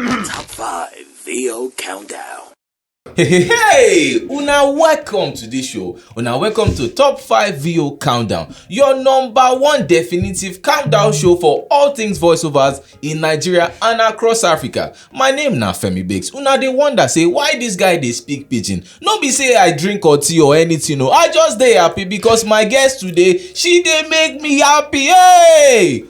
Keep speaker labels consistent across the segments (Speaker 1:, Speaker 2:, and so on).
Speaker 1: Top 5 VO Countdown.
Speaker 2: Hey, Una, welcome to this show. Una, welcome to Top 5 VO Countdown, your number one definitive countdown show for all things voiceovers in Nigeria and across Africa. My name na Femi Bakes. Una, they wonder, say, why this guy they speak pidgin? No be say I drink or tea or anything, no. I just dey happy because my guest today, she dey make me happy. Hey!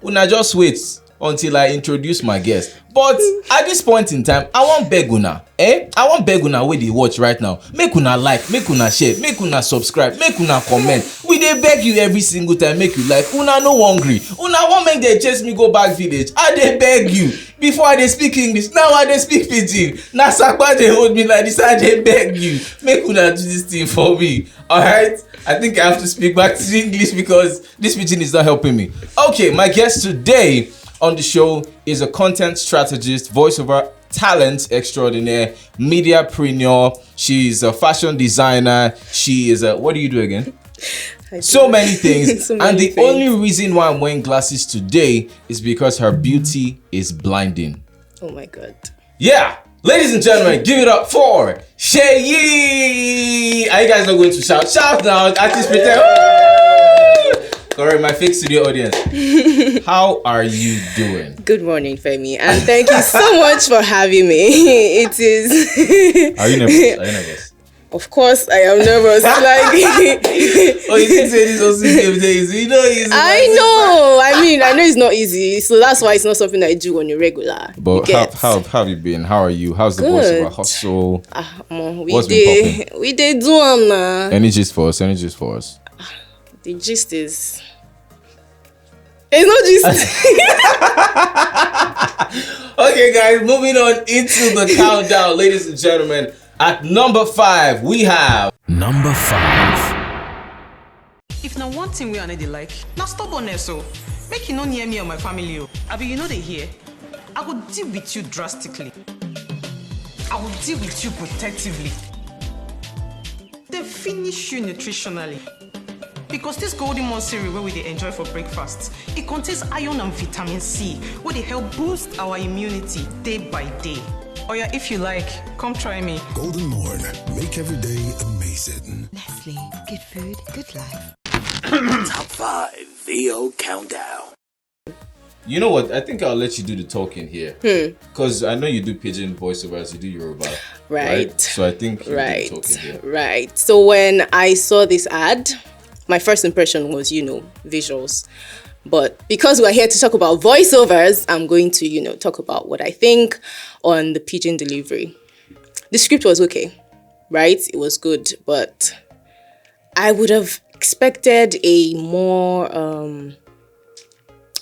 Speaker 2: Una, just wait until I introduce my guest. But at this point in time, I want beg una, I want beg una wey dey watch right now. Make una like, make una share, make una subscribe, make una comment. We dey beg you every single time, make you like. Una no hungry. Una wan make dem chase me go back village. I dey beg you. Before I dey speak English, now I dey speak pidgin. Na sakpa dey hold me like this. I dey beg you. Make una do this thing for me. Alright? I think I have to speak back to English because this pidgin is not helping me. Okay, my guest today on the show is a content strategist, voiceover talent extraordinaire, mediapreneur. She's a fashion designer. She is a, what do you do again? So many things. And the only reason why I'm wearing glasses today is because her beauty is blinding.
Speaker 3: Oh my God. Yeah.
Speaker 2: Ladies and gentlemen, give it up for Sheyi. Are you guys not going to shout? Shout now. Artist pretend. Correct, my fake studio audience. How are you doing?
Speaker 3: Good morning, Femi, and thank you so much for having me. It is.
Speaker 2: Are you nervous?
Speaker 3: Of course, I am nervous.
Speaker 2: Oh, you didn't say this was easy. You know easy.
Speaker 3: I know. I know it's not easy, so that's why it's not something I do on a regular.
Speaker 2: But how have you been? How are you? How's the voiceover hustle?
Speaker 3: What's been popping? We did do them now.
Speaker 2: Any gist for us?
Speaker 3: The gist is. It's not just.
Speaker 2: Okay, guys, moving on into the countdown, ladies and gentlemen. At number 5, we have number 5.
Speaker 4: If now one thing we are not like, now stubbornness, so make you not near me or my family. I mean, you know they here. I will deal with you drastically. I will deal with you protectively. They finish you nutritionally. Because this Goldenone cereal where we they enjoy for breakfast, it contains iron and vitamin C, where they help boost our immunity day by day. Or yeah, if you like, come try me.
Speaker 1: Goldenone, make every day amazing.
Speaker 5: Nestle, good food, good life.
Speaker 1: Top 5 VO Countdown.
Speaker 2: You know what? I think I'll let you do the talking here. Because I know you do Pigeon voiceovers, you do Yoruba.
Speaker 3: Right.
Speaker 2: So I think you do the talking here.
Speaker 3: Right. So when I saw this ad, my first impression was, visuals. But because we're here to talk about voiceovers, I'm going to, talk about what I think on the Pigeon delivery. The script was okay, right? It was good, but I would have expected a more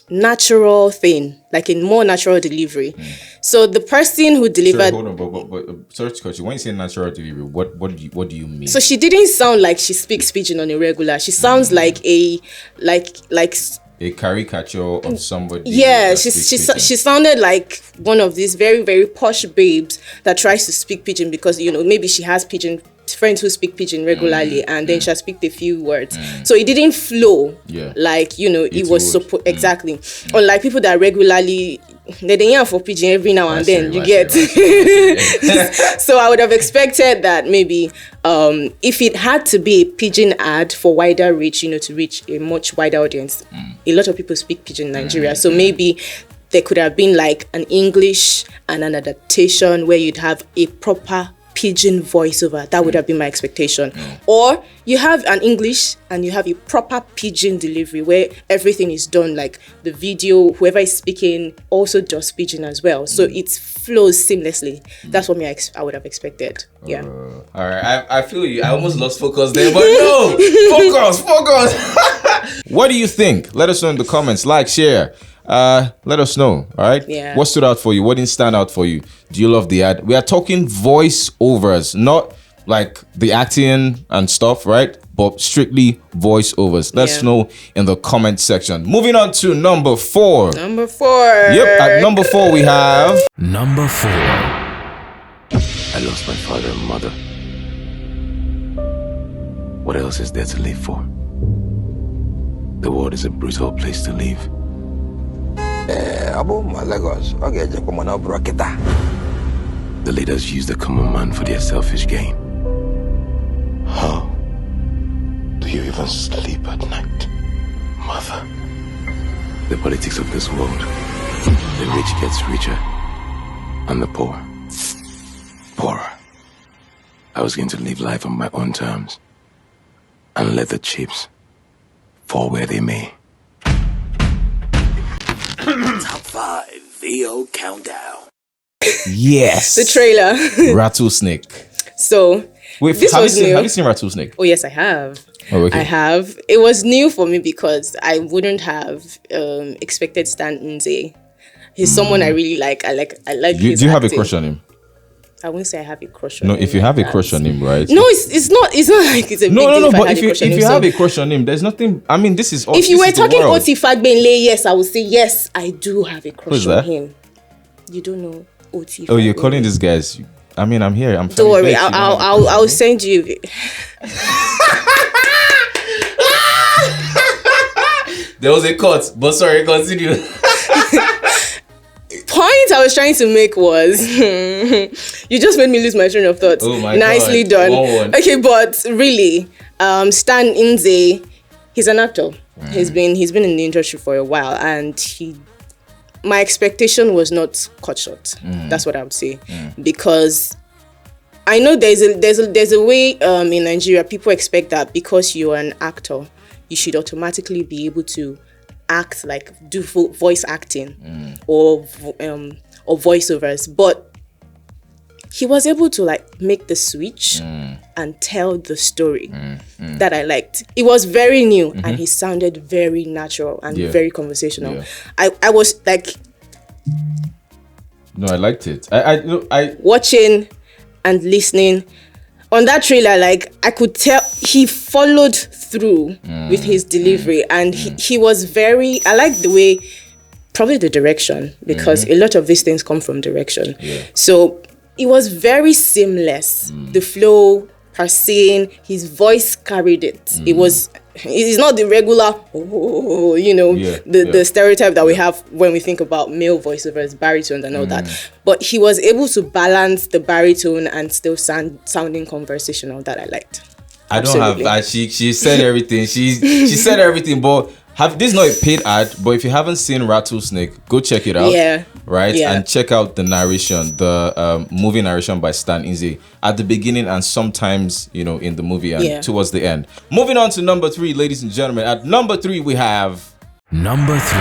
Speaker 3: natural thing, like a more natural delivery. So the person who delivered.
Speaker 2: Sorry, hold on, but sorry to cut you. When you say natural delivery, what do you mean?
Speaker 3: So she didn't sound like she speaks Pigeon on a regular. She sounds like a
Speaker 2: caricature of somebody.
Speaker 3: Yeah, she sounded like one of these very, very posh babes that tries to speak Pigeon because maybe she has Pigeon friends who speak Pigeon regularly and then she'll speak a few words. So it didn't flow like it was supposed exactly. Unlike people that regularly they hear for Pigeon every now and then, you get. So I would have expected that maybe if it had to be a Pigeon ad for wider reach, to reach a much wider audience. A lot of people speak Pigeon in Nigeria, so maybe there could have been like an English and an adaptation where you'd have a proper Pigeon voiceover. That would have been my expectation. Or you have an English and you have a proper Pigeon delivery where everything is done, like the video, whoever is speaking also does Pigeon as well. So it flows seamlessly. That's what I would have expected. Yeah.
Speaker 2: All right. I feel you. I almost lost focus there, but no. Focus. What do you think? Let us know in the comments. Like, share. Let us know. All right.
Speaker 3: Yeah.
Speaker 2: What stood out for you? What didn't stand out for you? Do you love the ad? We are talking voiceovers, not like the acting and stuff, right? But strictly voiceovers. Let us know in the comment section. Moving on to number 4. Yep. At number 4 we have number 4.
Speaker 1: I lost my father and mother. What else is there to live for? The world is a brutal place to live. Lagos. The leaders use the common man for their selfish gain. How do you even sleep at night, mother? The politics of this world. The rich gets richer, and the poor, poorer. I was going to live life on my own terms, and let the chips fall where they may. Top 5 VO Countdown.
Speaker 2: Yes.
Speaker 3: The trailer.
Speaker 2: Rattlesnake.
Speaker 3: So
Speaker 2: Wait,
Speaker 3: this was new.
Speaker 2: have you seen Rattlesnake?
Speaker 3: Oh yes, I have.
Speaker 2: Oh, okay.
Speaker 3: I have. It was new for me because I wouldn't have expected Stan Nze. He's someone I really like. I like.
Speaker 2: Do
Speaker 3: his
Speaker 2: you have a
Speaker 3: acting.
Speaker 2: crush on him?
Speaker 3: I wouldn't say I have a crush on
Speaker 2: No,
Speaker 3: him.
Speaker 2: if you have a crush on him, right?
Speaker 3: No, it's not like it's a big
Speaker 2: No.
Speaker 3: deal
Speaker 2: But
Speaker 3: I had a crush on him,
Speaker 2: if you
Speaker 3: so-
Speaker 2: have a crush on him, there's nothing. I mean, this is.
Speaker 3: If you
Speaker 2: this
Speaker 3: were
Speaker 2: is the
Speaker 3: talking
Speaker 2: world.
Speaker 3: Oti Fagbenle, yes, I would say yes, I do have a crush
Speaker 2: Who's
Speaker 3: on
Speaker 2: that?
Speaker 3: him. You don't know Oti.
Speaker 2: Oh, you're
Speaker 3: Fagbenle.
Speaker 2: calling these guys. I mean, I'm here. I'm.
Speaker 3: Don't worry, I'll send you.
Speaker 2: There was a cut, but sorry, continue.
Speaker 3: Point I was trying to make was you just made me lose my train of thought.
Speaker 2: Oh my
Speaker 3: Nicely
Speaker 2: God.
Speaker 3: done.
Speaker 2: 1-1.
Speaker 3: Okay, but really, Stan Nze, he's an actor. He's been in the industry for a while, and my expectation was not cut short. That's what I would say, because I know there's a way in Nigeria people expect that because you're an actor, you should automatically be able to act, like do voice acting or voiceovers, but he was able to like make the switch and tell the story that I liked. It was very new and he sounded very natural and very conversational.
Speaker 2: Yeah.
Speaker 3: I was like
Speaker 2: No, I liked it. I
Speaker 3: watching and listening on that trailer, like I could tell he followed through with his delivery, and he was very. I like the way, probably the direction, because a lot of these things come from direction.
Speaker 2: Yeah.
Speaker 3: So it was very seamless. The flow, her saying, his voice carried it. It was. It's not the regular, the stereotype that we have when we think about male voiceovers, baritones and all that. But he was able to balance the baritone and still sounding conversational that I liked.
Speaker 2: I
Speaker 3: Absolutely.
Speaker 2: don't have. She said everything. She said everything. But this is not a paid ad. But if you haven't seen Rattlesnake, go check it out.
Speaker 3: Yeah.
Speaker 2: Right.
Speaker 3: Yeah.
Speaker 2: And check out the narration, the movie narration by Stan Nze at the beginning and sometimes in the movie and towards the end. Moving on to number 3, ladies and gentlemen. At number 3 we have
Speaker 1: Number 3.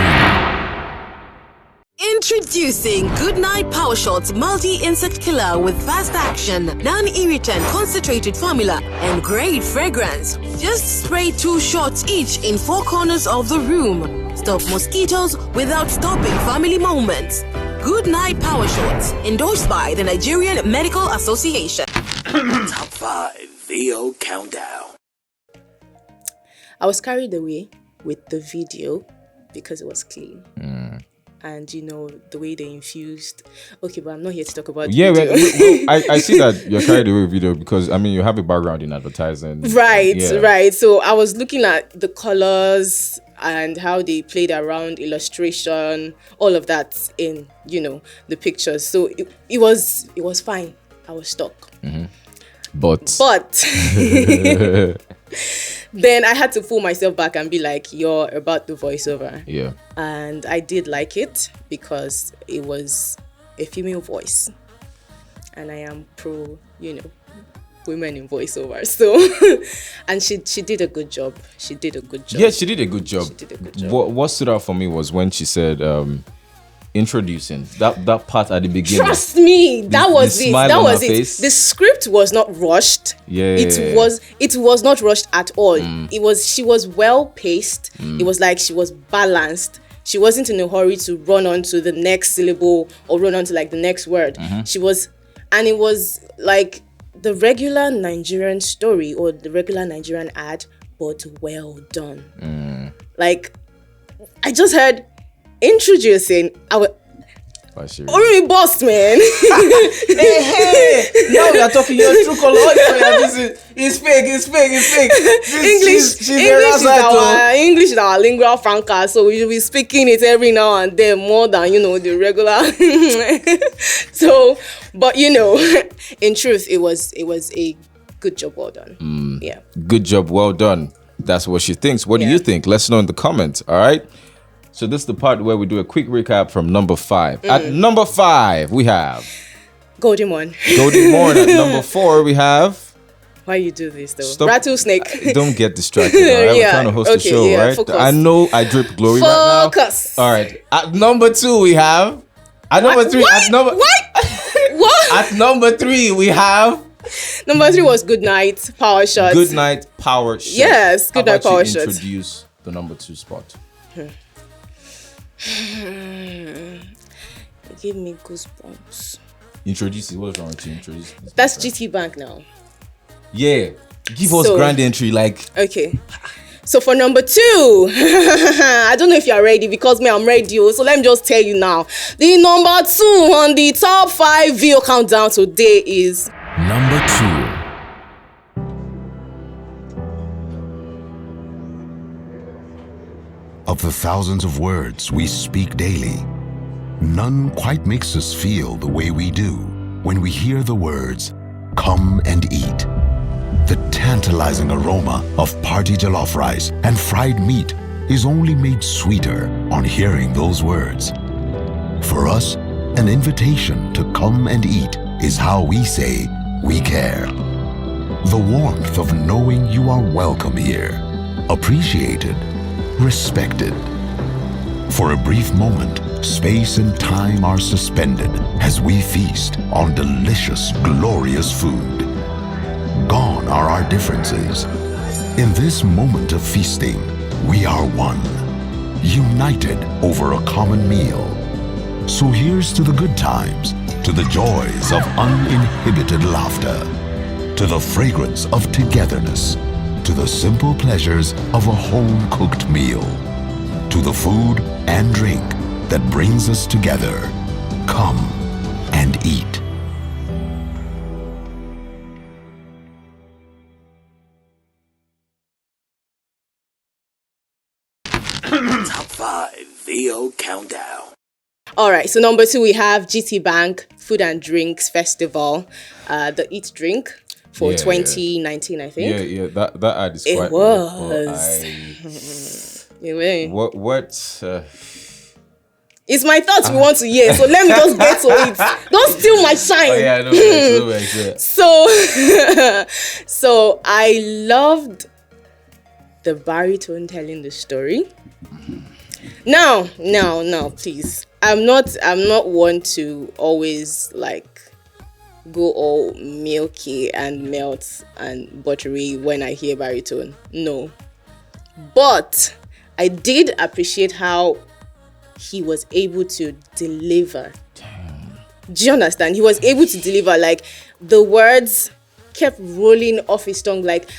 Speaker 6: Introducing Goodnight Powershots multi-insect killer with fast action, non-irritant concentrated formula, and great fragrance. Just spray 2 shots each in 4 corners of the room. Stop mosquitoes without stopping family moments. Goodnight Powershots, endorsed by the Nigerian Medical Association.
Speaker 1: Top 5 VO Countdown.
Speaker 3: I was carried away with the video because it was clean. And the way they infused. Okay, but I'm not here to talk about
Speaker 2: well,
Speaker 3: video.
Speaker 2: I see that you're carried away with video because you have a background in advertising.
Speaker 3: Right. So I was looking at the colors and how they played around illustration, all of that in the pictures. So it was fine. I was stuck.
Speaker 2: But
Speaker 3: then I had to pull myself back and be like, you're about the voiceover.
Speaker 2: Yeah.
Speaker 3: And I did like it because it was a female voice. And I am pro, women in voiceover. So, and she did a good job.
Speaker 2: Yeah, she did a good job.
Speaker 3: She did a good job.
Speaker 2: What stood out for me was when she said, introducing that part at the beginning.
Speaker 3: Trust me, that was it.
Speaker 2: smile
Speaker 3: That
Speaker 2: on
Speaker 3: was
Speaker 2: her
Speaker 3: it.
Speaker 2: face.
Speaker 3: The script was not rushed. It was not rushed at all. She was well paced. It was like she was balanced. She wasn't in a hurry to run on to the next syllable or run on to like the next word. She was, and it was like the regular Nigerian story or the regular Nigerian ad, but well done. Like I just heard introducing
Speaker 2: Why she
Speaker 3: Already bossed, man.
Speaker 2: hey, now we are talking your true color. It's fake. This- she's
Speaker 3: English is our lingua franca, so we will be speaking it every now and then more than the regular. So, but in truth, it was a good job well done. Yeah.
Speaker 2: Good job, well done. That's what she thinks. What do you think? Let's know in the comments. All right. So this is the part where we do a quick recap from number 5. At number 5, we have
Speaker 3: Goldenone.
Speaker 2: Goldenone. At number 4, we have.
Speaker 3: Why you do this though? Rattlesnake.
Speaker 2: Don't get distracted. All right? We're trying to host the show, right?
Speaker 3: Focus.
Speaker 2: I know I drip glory right now.
Speaker 3: Focus.
Speaker 2: All right. At number 2, we have. At number 3.
Speaker 3: What?
Speaker 2: At number.
Speaker 3: What?
Speaker 2: At number 3, we have.
Speaker 3: Number 3 was Goodnight Powershots.
Speaker 2: Goodnight Powershots.
Speaker 3: Yes, Goodnight
Speaker 2: How about
Speaker 3: Powershots.
Speaker 2: you introduce the number 2 spot?
Speaker 3: It gave me goosebumps.
Speaker 2: Introduce it. What's wrong with you? Introduce it.
Speaker 3: That's GT Bank now.
Speaker 2: Yeah. Give us grand entry. Like.
Speaker 3: Okay. So for number 2, I don't know if you're ready because I'm ready. So let me just tell you now. The number 2 on the top 5 video countdown today is
Speaker 1: Number 2.
Speaker 7: Of the thousands of words we speak daily, none quite makes us feel the way we do when we hear the words, "Come and eat." The tantalizing aroma of party jollof rice and fried meat is only made sweeter on hearing those words. For us, an invitation to come and eat is how we say we care. The warmth of knowing you are welcome here, appreciated, respected. For a brief moment, space and time are suspended as we feast on delicious, glorious food. Gone are our differences. In this moment of feasting, we are one, united over a common meal. So here's to the good times, to the joys of uninhibited laughter, to the fragrance of togetherness, to the simple pleasures of a home-cooked meal, to the food and drink that brings us together. Come and eat.
Speaker 1: Top 5 VO Countdown.
Speaker 3: all right. So number 2, we have GT Bank Food and Drinks Festival, the Eat Drink for 2019, I think.
Speaker 2: Yeah. That ad is
Speaker 3: It
Speaker 2: quite.
Speaker 3: was.
Speaker 2: What?
Speaker 3: It's my thoughts we want to hear, so let me just get to it. Don't steal my shine.
Speaker 2: Oh yeah, no.
Speaker 3: So I loved the baritone telling the story. Now, please. I'm not one to always like go all milky and melt and buttery when I hear baritone. No. But I did appreciate how he was able to deliver. Damn. Do you understand? He was able to deliver, like the words kept rolling off his tongue. Like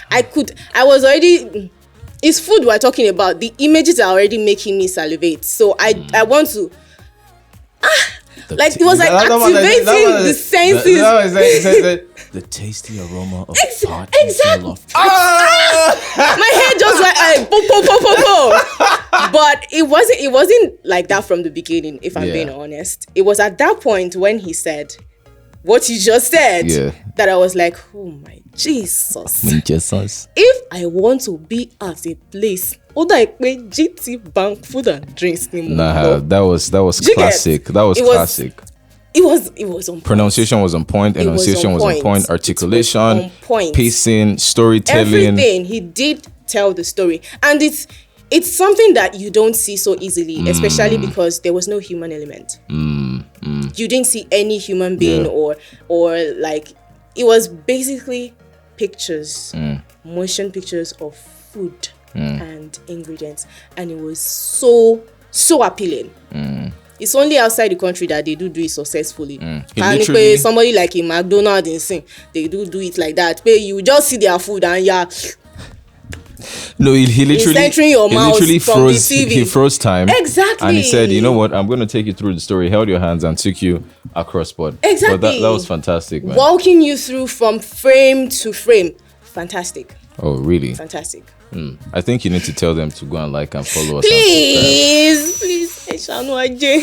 Speaker 3: it's food we're talking about. The images are already making me salivate. So I want to it was like activating the senses.
Speaker 2: The tasty aroma of
Speaker 3: exactly. My head just like boom. But it wasn't like that from the beginning, if I'm being honest. It was at that point when he said what he just said that I was like, oh my Jesus. If I want to be at a place, GT Bank Food and Drinks.
Speaker 2: Nah, that was classic. That was classic.
Speaker 3: It was on point.
Speaker 2: Pronunciation was on point. Enunciation was on point. Articulation, on point. Pacing, storytelling.
Speaker 3: Everything. He did tell the story, and it's something that you don't see so easily, especially because there was no human element. You didn't see any human being or like it was basically pictures, motion pictures of food and ingredients, and it was so appealing. It's only outside the country that they do it successfully. Somebody like in McDonald's, they do it like that. You just see their food and
Speaker 2: No, he literally,
Speaker 3: centering your mouth from the
Speaker 2: froze.
Speaker 3: TV.
Speaker 2: He froze time.
Speaker 3: Exactly.
Speaker 2: And he said, "You know what? I'm going to take you through the story." Held your hands and took you across board.
Speaker 3: Exactly.
Speaker 2: But that was fantastic, man.
Speaker 3: Walking you through from frame to frame. Fantastic.
Speaker 2: Oh, really?
Speaker 3: Fantastic.
Speaker 2: I think you need to tell them to go and like and follow us.
Speaker 3: Please. I shall know again.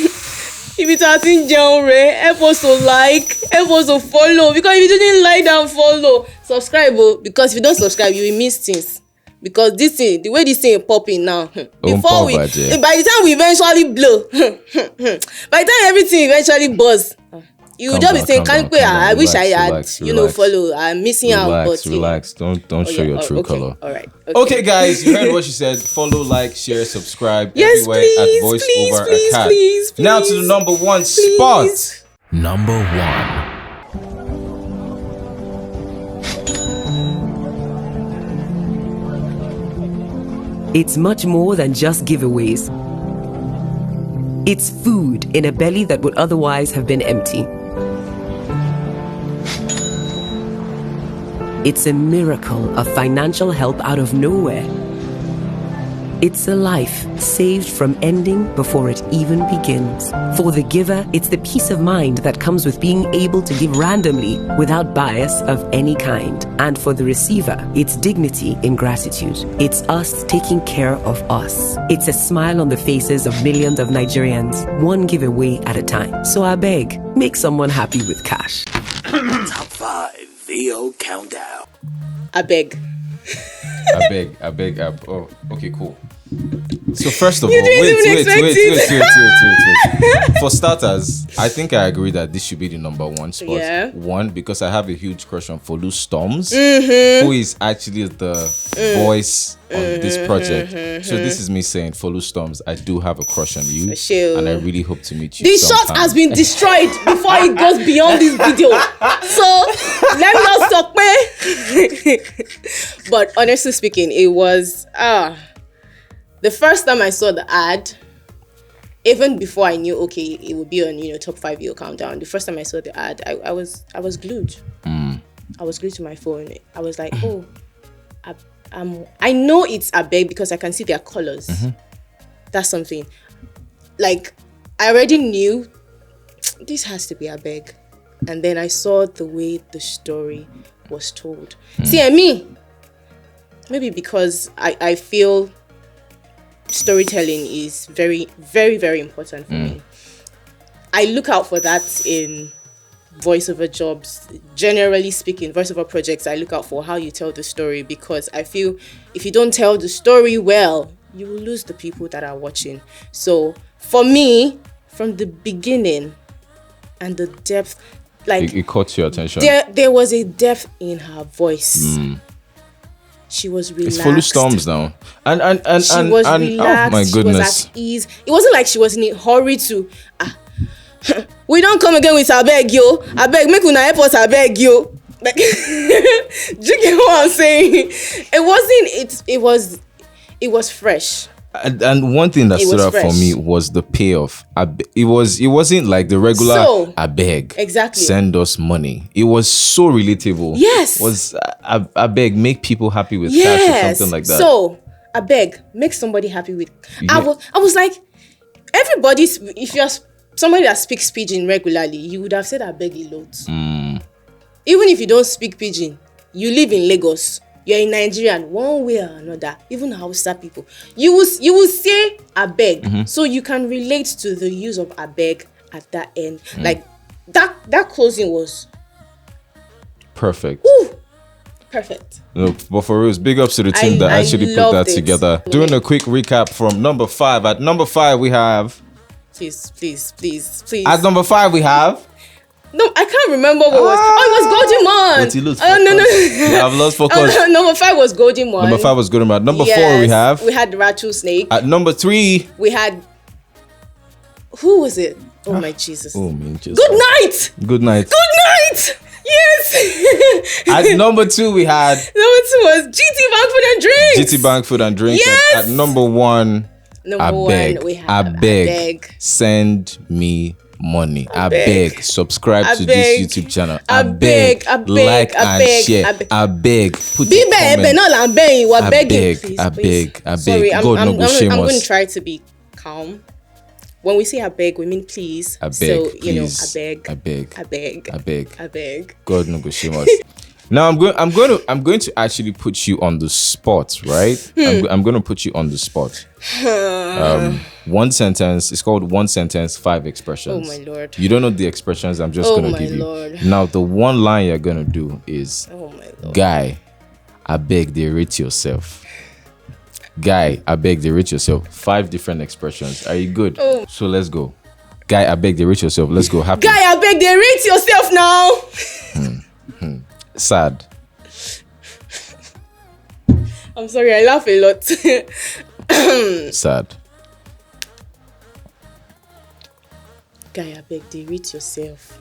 Speaker 3: If it's in genre, help us to like, help us to follow. Because if you didn't like and follow, subscribe. Because if you don't subscribe, you will miss things. Because this thing, the way this thing is popping now, before by the time we eventually blow, by the time everything eventually buzz, you will just be saying, I wish I had, follow. I'm missing out. But
Speaker 2: relax. Don't show your true color.
Speaker 3: All right.
Speaker 2: Okay, guys, you heard what she said. Follow, like, share, subscribe everywhere at Voiceover Academy.
Speaker 3: Please.
Speaker 2: Now to the number one spot.
Speaker 7: Number 1.
Speaker 8: It's much more than just giveaways. It's food in a belly that would otherwise have been empty. It's a miracle of financial help out of nowhere. It's a life saved from ending before it even begins. For the giver, it's the peace of mind that comes with being able to give randomly without bias of any kind. And for the receiver, it's dignity in gratitude. It's us taking care of us. It's a smile on the faces of millions of Nigerians, one giveaway at a time. So I beg, make someone happy with cash.
Speaker 7: Top 5 VO Countdown.
Speaker 3: I beg.
Speaker 2: Oh, okay, cool. So first of all,
Speaker 3: You didn't
Speaker 2: wait.
Speaker 3: even
Speaker 2: For starters, I think I agree that this should be the number one spot.
Speaker 3: Yeah.
Speaker 2: One, because I have a huge crush on Folu Storms, who is actually the voice on this project. So this is me saying, Folu Storms, I do have a crush on you, and I really hope to meet you.
Speaker 3: The shot has been destroyed before it goes beyond this video. So let me not stop me. But honestly speaking, it was the first time I saw the ad, even before I knew it would be on top 5 video countdown. The first time I saw the ad, I was glued. I was glued to my phone. I was like, I know it's Abeg because I can see their colors. That's something. Like, I already knew this has to be Abeg. And then I saw the way the story was told. See, and me, maybe because I feel storytelling is very, very, very important for me. I look out for that in voiceover jobs. Generally speaking, voiceover projects, I look out for how you tell the story, because I feel if you don't tell the story well, you will lose the people that are watching. So for me, from the beginning and the depth, like
Speaker 2: it caught your attention.
Speaker 3: There was a depth in her voice. She was relaxed.
Speaker 2: It's full of storms now. And
Speaker 3: she was relaxed.
Speaker 2: Oh my goodness.
Speaker 3: She was at ease. It wasn't like she was in a hurry to we don't come again with Abeg, yo. Abeg, make una help us, Abeg, yo. Like, do you get what I'm saying? It was fresh.
Speaker 2: And one thing that stood out for me was the payoff. It wasn't like the regular Abeg.
Speaker 3: Exactly.
Speaker 2: Send us money. It was so relatable.
Speaker 3: Yes.
Speaker 2: It was Abeg, make people happy with cash or something like that.
Speaker 3: So Abeg, make somebody happy with. I was like, everybody. If you're somebody that speaks Pigeon regularly, you would have said Abeg a lot. Even if you don't speak Pigeon, you live in Lagos. You're in Nigerian, one way or another, even Hausa people. You will say Abeg, so you can relate to the use of Abeg at that end. Like that closing was
Speaker 2: perfect.
Speaker 3: Woo, perfect.
Speaker 2: No, but for real, big ups to the team that actually put that together. Doing a quick recap from number 5. At number 5 we have.
Speaker 3: Please.
Speaker 2: At number 5 we have.
Speaker 3: No, I can't remember what was. Oh, it was Goldenone.
Speaker 2: But you lose focus. No. I've lost focus.
Speaker 3: Number 5 was Goldenone.
Speaker 2: Number 5 was Goldenone. Number 4 we have.
Speaker 3: We had Rattlesnake.
Speaker 2: At number 3
Speaker 3: we had. Who was it? Oh my Jesus.
Speaker 2: Oh my Jesus.
Speaker 3: Goodnight. Yes.
Speaker 2: At number 2 we had.
Speaker 3: Number 2 was GT Bank Food and Drinks.
Speaker 2: GT Bank Food and Drinks.
Speaker 3: Yes.
Speaker 2: At number 1.
Speaker 3: Abeg, we have
Speaker 2: Abeg. Send me money. I beg. Subscribe to this YouTube channel.
Speaker 3: I beg.
Speaker 2: Like and share. I beg. Put
Speaker 3: Be
Speaker 2: a comment. I beg.
Speaker 3: Sorry,
Speaker 2: God no go shame
Speaker 3: I'm going to
Speaker 2: us.
Speaker 3: try to be calm. When we say I beg, we mean please.
Speaker 2: I beg,
Speaker 3: so,
Speaker 2: please.
Speaker 3: I beg.
Speaker 2: God no go shame us. Now I'm going to actually put you on the spot, right? I'm going to put you on the spot. One sentence. It's called one sentence, 5 expressions.
Speaker 3: Oh my Lord.
Speaker 2: You don't know the expressions. I'm just going to give
Speaker 3: Lord.
Speaker 2: you. Now the one line you're going to do is,
Speaker 3: Oh my Lord.
Speaker 2: guy, I beg, they rate yourself. Guy, I beg, they rate yourself. 5 different expressions. Are you good?
Speaker 3: Oh.
Speaker 2: So let's go. Guy, I beg, they rate yourself. Let's go. Happy.
Speaker 3: Guy, I beg, they rate yourself now.
Speaker 2: Sad.
Speaker 3: I'm sorry, I laugh a lot.
Speaker 2: Sad.
Speaker 3: Guy, I beg, they rate yourself.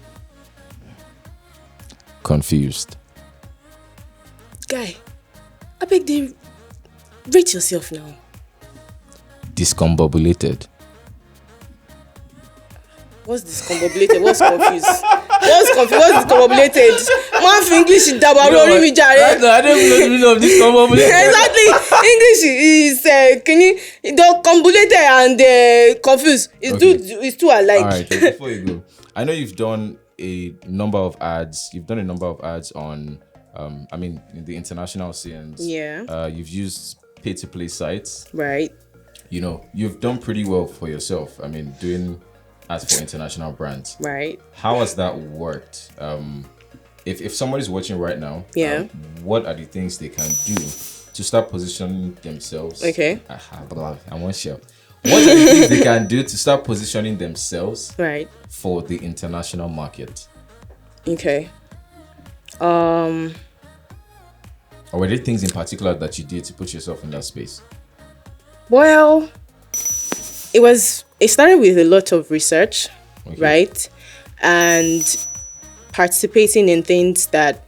Speaker 2: Confused.
Speaker 3: Guy, I beg, they rate yourself now.
Speaker 2: Discombobulated.
Speaker 3: What's discombobulated? What's confused? What's discombobulated? Man for English is dabaro mi jare.
Speaker 2: I don't even know the meaning of discombobulated.
Speaker 3: Exactly. English is discombobulated and confused. It's too alike.
Speaker 2: All right, so before you go, I know you've done a number of ads. You've done a number of ads on, in the international scenes.
Speaker 3: Yeah.
Speaker 2: You've used pay-to-play sites.
Speaker 3: Right.
Speaker 2: You know, you've done pretty well for yourself. I mean, doing ads for international brands.
Speaker 3: Right.
Speaker 2: How has that worked? If somebody's watching right now,
Speaker 3: yeah,
Speaker 2: what are the things they can do to start positioning themselves?
Speaker 3: Okay.
Speaker 2: I want to share. What are the things they can do to start positioning themselves
Speaker 3: right
Speaker 2: for the international market?
Speaker 3: Okay.
Speaker 2: Or were there things in particular that you did to put yourself in that space?
Speaker 3: Well, it started with a lot of research, okay, right? And participating in things that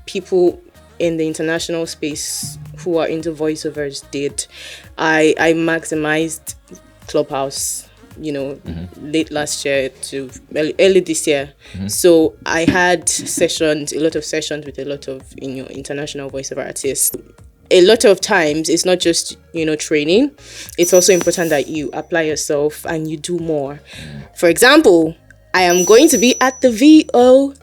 Speaker 3: people in the international space who are into voiceovers did. I maximized Clubhouse, late last year to early this year. Mm-hmm. So I had a lot of sessions with a lot of international voiceover artists. A lot of times it's not just training, it's also important that you apply yourself and you do more. For example, I am going to be at the VO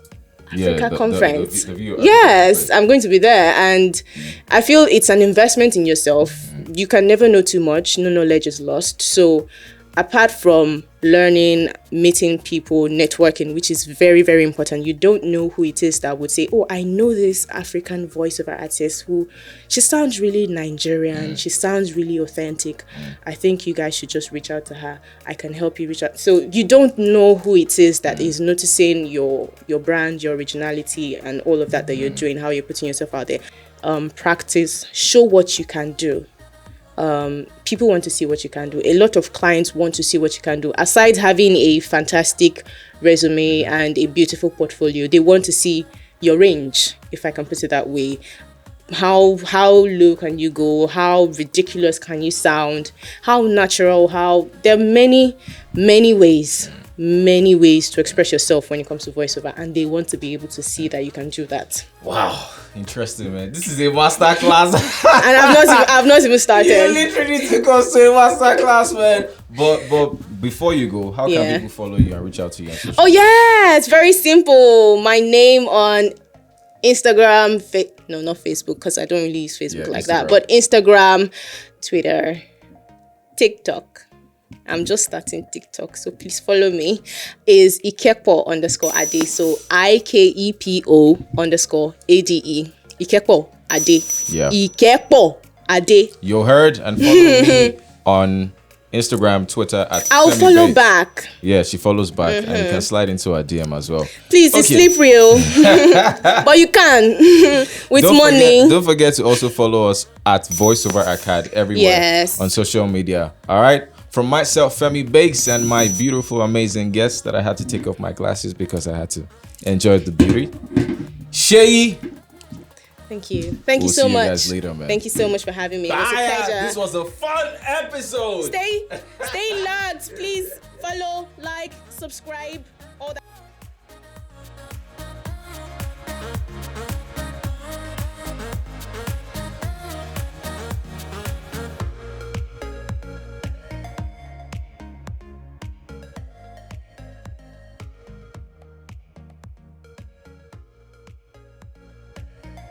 Speaker 3: Africa conference.
Speaker 2: The VO
Speaker 3: yes, I'm going to be there, and I feel it's an investment in yourself. You can never know too much. No knowledge is lost. So apart from learning, meeting people, networking, which is very, very important, you don't know who it is that would say, oh, I know this African voiceover artist who, she sounds really Nigerian, she sounds really authentic. I think you guys should just reach out to her. I can help you reach out. So you don't know who it is that is noticing your brand, your originality, and all of that you're doing, how you're putting yourself out there. Practice, show what you can do. People want to see what you can do. A lot of clients want to see what you can do. Aside having a fantastic resume and a beautiful portfolio, they want to see your range, if I can put it that way. How low can you go? How ridiculous can you sound? How natural? There are many ways to express yourself when it comes to voiceover, and they want to be able to see that you can do that.
Speaker 2: Wow, interesting, man. This is a master class.
Speaker 3: And I've not even started.
Speaker 2: You literally took us to a master class, man. But before you go, how can people follow you and reach out to you on social media?
Speaker 3: Oh yeah, it's very simple. My name on Instagram, not Facebook, because I don't really use Facebook like that, but Instagram, Twitter, TikTok. I'm just starting TikTok, so please follow me. Is Ikepo_Ade. So IKEPO_ADE. Ikepo Ade.
Speaker 2: Yeah.
Speaker 3: Ikepo Ade.
Speaker 2: You heard, and follow me on Instagram, Twitter at
Speaker 3: I'll follow back.
Speaker 2: Yeah, she follows back, and you can slide into her DM as well.
Speaker 3: Please, it's sleep real, but you can with money.
Speaker 2: Don't forget to also follow us at Voiceover Academy everywhere on social media. All right. From myself, Femi Bakes, and my beautiful, amazing guest that I had to take off my glasses because I had to enjoy the beauty, Shay.
Speaker 3: Thank you. Thank you so much.
Speaker 2: See you guys later, man.
Speaker 3: Thank you so much for having me. It was a pleasure.
Speaker 2: This was a fun episode.
Speaker 3: Stay logged, please. Follow, like, subscribe.